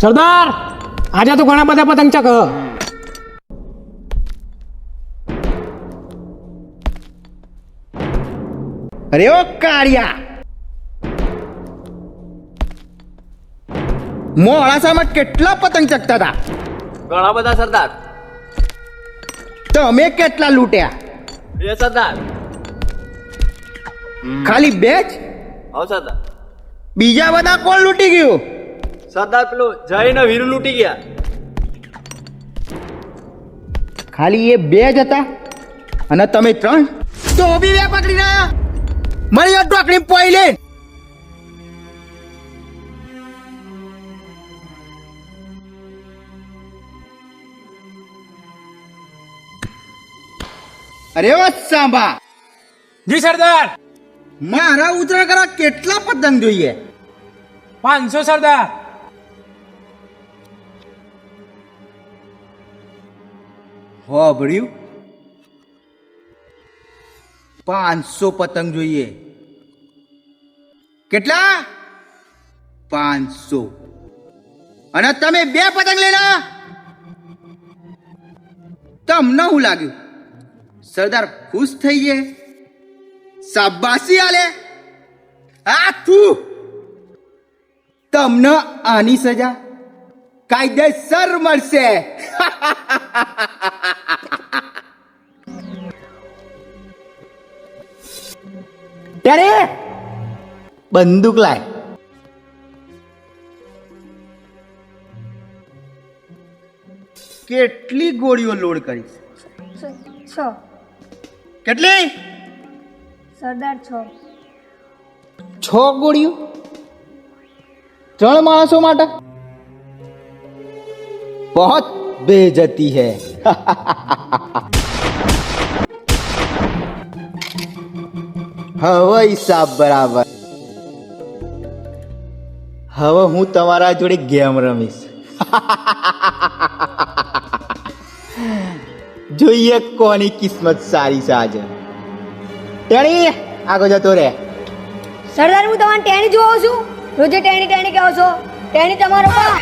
સરદાર આજે તો ઘણા બધા પતંગ ચક. અરે ઓ કાળિયા, મોડાસામાં કેટલા પતંગ ચકતા હતા? ઘણા બધા સરદાર. તમે કેટલા લૂંટ્યા? એ સરદાર. ખાલી બે જ? હો સરદાર. બીજા બધા કોણ લૂંટી ગયું? સરદાર પેલું જઈને વીર લૂંટી ગયા. ખાલી એ બે જ હતા અને તમે ત્રણ? તો બી બે પકડી રહ્યા. મળી ટોકડી પોઈ લે. અરે ઓ સાંભા, જી સરદાર. મારા ઉતરાણ કરવા કેટલા પતંગ જોઈએ? 500 સરદાર. હોભળ્યું? 500 પતંગ જોઈએ. કેટલા? 500. અને તમે બે પતંગ લઈ લો. તમને શું લાગ્યું? સરદાર ખુશ થઈ જાય? શાબાશી આલે? આ તું, તમને આની સજા કાયદેસર મળશે. ત્યારે બંદૂક લાય. કેટલી ગોળીઓ લોડ કરીશ? 6 કેટલી? સરદાર 6. 6 ગોળીઓ 3 માણસો માટે? બહોત બેઇજ્જતી હૈ. હવે હિસાબ બરાબર. હવે હું તમારા જોડે ગેમ રમીશ. જોઈએ કોની કિસ્મત સારી છે આજે. ટેણી આગળ જતો રે. સરદાર હું તમારી ટેણી જોઉં છું. રોજે ટેણી ટેણી કહો છો. ટેણી તમારો બા.